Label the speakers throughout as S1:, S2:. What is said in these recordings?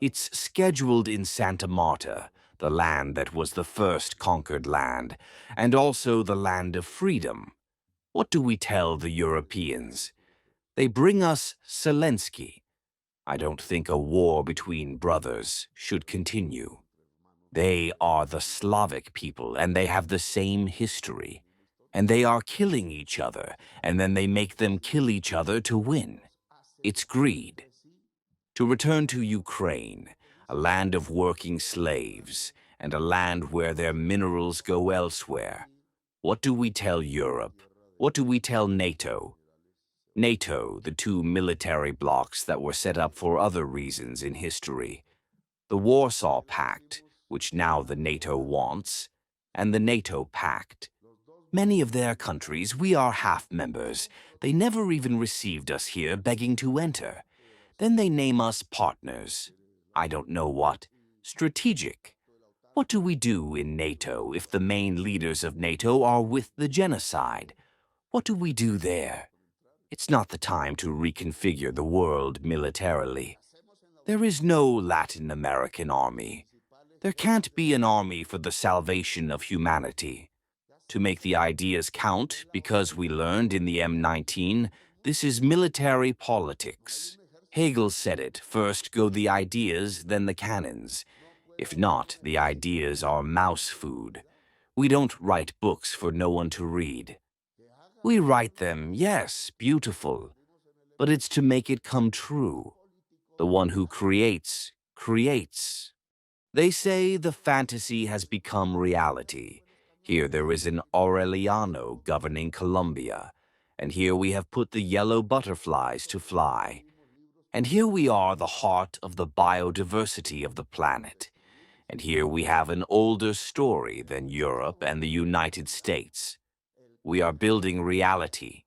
S1: It's scheduled in Santa Marta, the land that was the first conquered land, and also the land of freedom. What do we tell the Europeans? They bring us Zelensky. I don't think a war between brothers should continue. They are the Slavic people, and they have the same history. And they are killing each other, and then they make them kill each other to win. It's greed. To return to Ukraine, a land of working slaves, and a land where their minerals go elsewhere. What do we tell Europe? What do we tell NATO? NATO, the two military blocs that were set up for other reasons in history. The Warsaw Pact, which now the NATO wants, and the NATO Pact. Many of their countries, we are half members. They never even received us here begging to enter. Then they name us partners. I don't know what. Strategic. What do we do in NATO if the main leaders of NATO are with the genocide? What do we do there? It's not the time to reconfigure the world militarily. There is no Latin American army. There can't be an army for the salvation of humanity. To make the ideas count, because we learned in the M19, this is military politics. Hegel said it, first go the ideas, then the cannons. If not, the ideas are mouse food. We don't write books for no one to read. We write them, yes, beautiful, but it's to make it come true. The one who creates, creates. They say the fantasy has become reality. Here there is an Aureliano governing Colombia, and here we have put the yellow butterflies to fly. And here we are the heart of the biodiversity of the planet. And here we have an older story than Europe and the United States. We are building reality.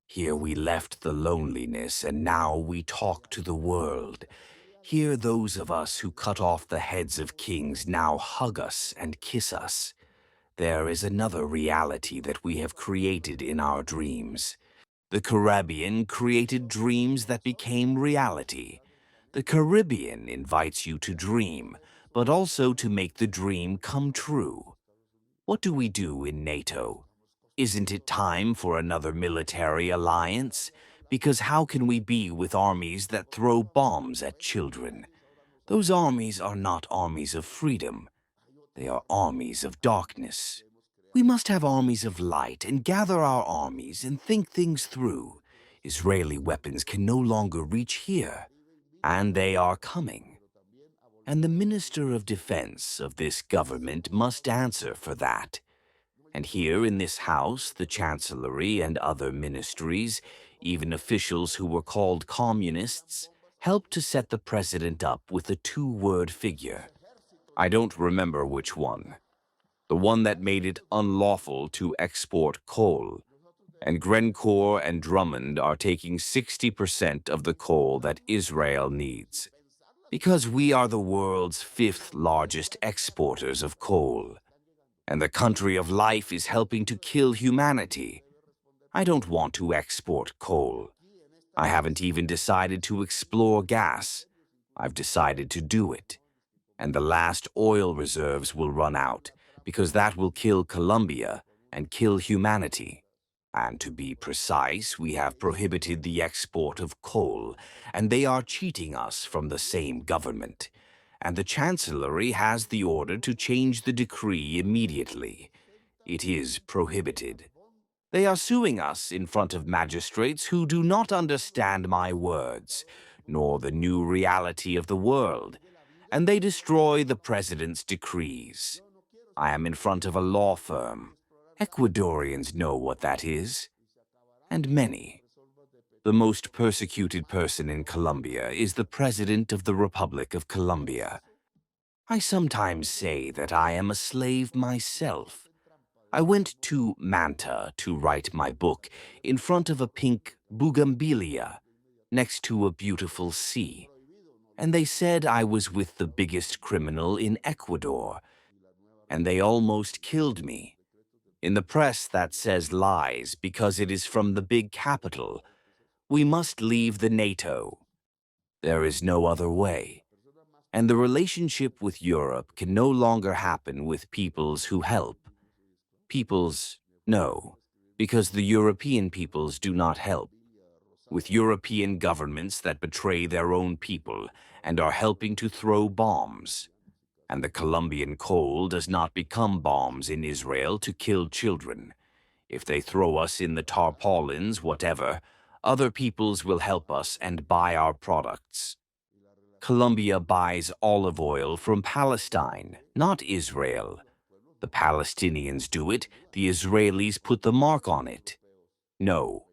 S1: Here we left the loneliness, and now we talk to the world. Here those of us who cut off the heads of kings now hug us and kiss us. There is another reality that we have created in our dreams. The Caribbean created dreams that became reality. The Caribbean invites you to dream, but also to make the dream come true. What do we do in NATO? Isn't it time for another military alliance? Because how can we be with armies that throw bombs at children? Those armies are not armies of freedom. They are armies of darkness. We must have armies of light and gather our armies and think things through. Israeli weapons can no longer reach here, and they are coming. And the Minister of Defense of this government must answer for that. And here in this house, the Chancellery and other ministries, even officials who were called communists, helped to set the president up with a two-word figure. I don't remember which one. The one that made it unlawful to export coal. And Grencourt and Drummond are taking 60% of the coal that Israel needs. Because we are the world's 5th largest exporters of coal. And the country of life is helping to kill humanity. I don't want to export coal. I haven't even decided to explore gas. I've decided to do it. And the last oil reserves will run out, because that will kill Colombia and kill humanity. And to be precise, we have prohibited the export of coal, and they are cheating us from the same government. And the Chancellery has the order to change the decree immediately. It is prohibited. They are suing us in front of magistrates who do not understand my words, nor the new reality of the world, and they destroy the president's decrees. I am in front of a law firm. Ecuadorians know what that is. And many. The most persecuted person in Colombia is the President of the Republic of Colombia. I sometimes say that I am a slave myself. I went to Manta to write my book in front of a pink bougainvillea next to a beautiful sea. And they said I was with the biggest criminal in Ecuador. And they almost killed me. In the press that says lies because it is from the big capital. We must leave the NATO. There is no other way. And the relationship with Europe can no longer happen with peoples who help. Peoples, no, because the European peoples do not help. With European governments that betray their own people and are helping to throw bombs. And the Colombian coal does not become bombs in Israel to kill children. If they throw us in the tarpaulins, whatever, other peoples will help us and buy our products. Colombia buys olive oil from Palestine, not Israel. The Palestinians do it, the Israelis put the mark on it. No,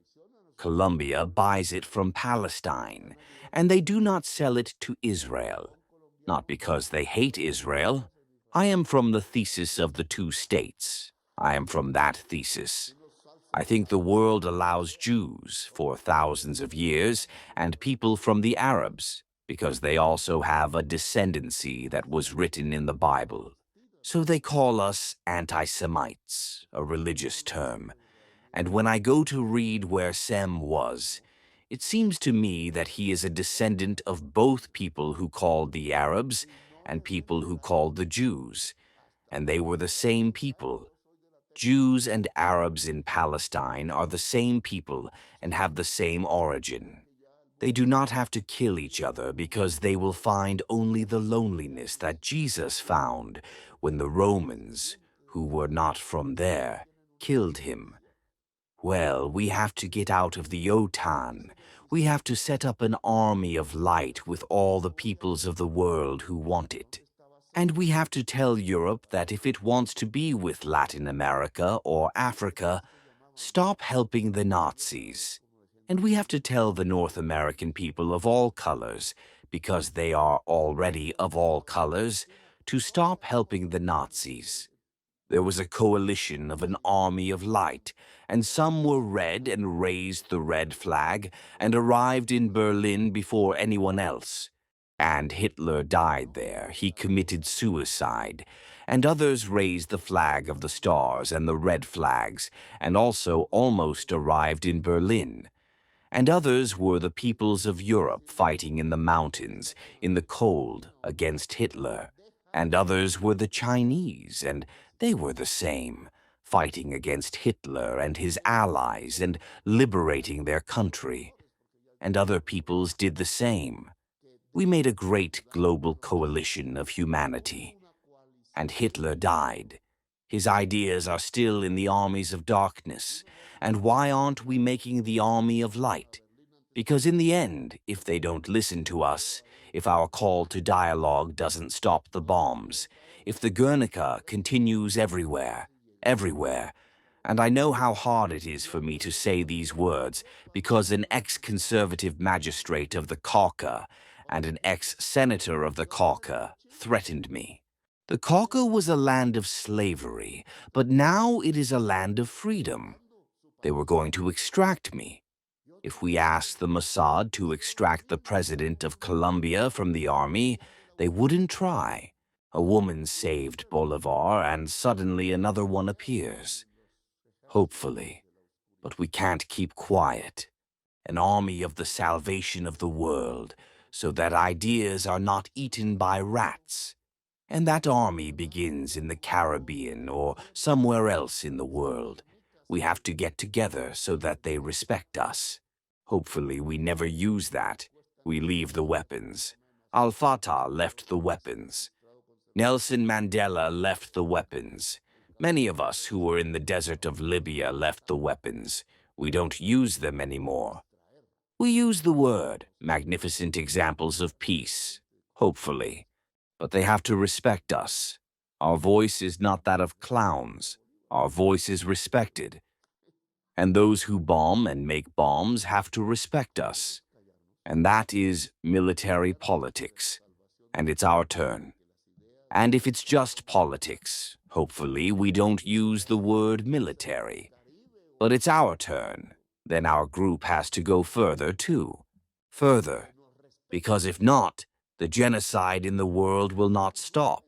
S1: Colombia buys it from Palestine, and they do not sell it to Israel. Not because they hate Israel. I am from the thesis of the two states. I am from that thesis. I think the world allows Jews for thousands of years and people from the Arabs, because they also have a descendancy that was written in the Bible. So they call us anti-Semites, a religious term. And when I go to read where Sem was, it seems to me that he is a descendant of both people who called the Arabs and people who called the Jews, and they were the same people. Jews and Arabs in Palestine are the same people and have the same origin. They do not have to kill each other because they will find only the loneliness that Jesus found when the Romans, who were not from there, killed him. Well, we have to get out of the OTAN. We have to set up an army of light with all the peoples of the world who want it. And we have to tell Europe that if it wants to be with Latin America or Africa, stop helping the Nazis. And we have to tell the North American people of all colors, because they are already of all colors, to stop helping the Nazis. There was a coalition of an army of light, and some were red and raised the red flag and arrived in Berlin before anyone else. And Hitler died there. He committed suicide. And others raised the flag of the stars and the red flags, and also almost arrived in Berlin. And others were the peoples of Europe fighting in the mountains, in the cold, against Hitler. And others were the Chinese, and they were the same, fighting against Hitler and his allies and liberating their country. And other peoples did the same. We made a great global coalition of humanity. And Hitler died. His ideas are still in the armies of darkness. And why aren't we making the army of light? Because in the end, if they don't listen to us, if our call to dialogue doesn't stop the bombs, if the Guernica continues everywhere, and I know how hard it is for me to say these words because an ex-conservative magistrate of the Cauca and an ex-senator of the Cauca threatened me. The Cauca was a land of slavery, but now it is a land of freedom. They were going to extract me. If we asked the Mossad to extract the president of Colombia from the army, they wouldn't try. A woman saved Bolivar, and suddenly another one appears. Hopefully. But we can't keep quiet. An army of the salvation of the world, so that ideas are not eaten by rats. And that army begins in the Caribbean or somewhere else in the world. We have to get together so that they respect us. Hopefully we never use that. We leave the weapons. Al-Fatah left the weapons. Nelson Mandela left the weapons. Many of us who were in the desert of Libya left the weapons. We don't use them anymore. We use the word, magnificent examples of peace, hopefully. But they have to respect us. Our voice is not that of clowns. Our voice is respected. And those who bomb and make bombs have to respect us. And that is military politics. And it's our turn. And if it's just politics, hopefully we don't use the word military. But it's our turn. Then our group has to go further too. Further. Because if not, the genocide in the world will not stop.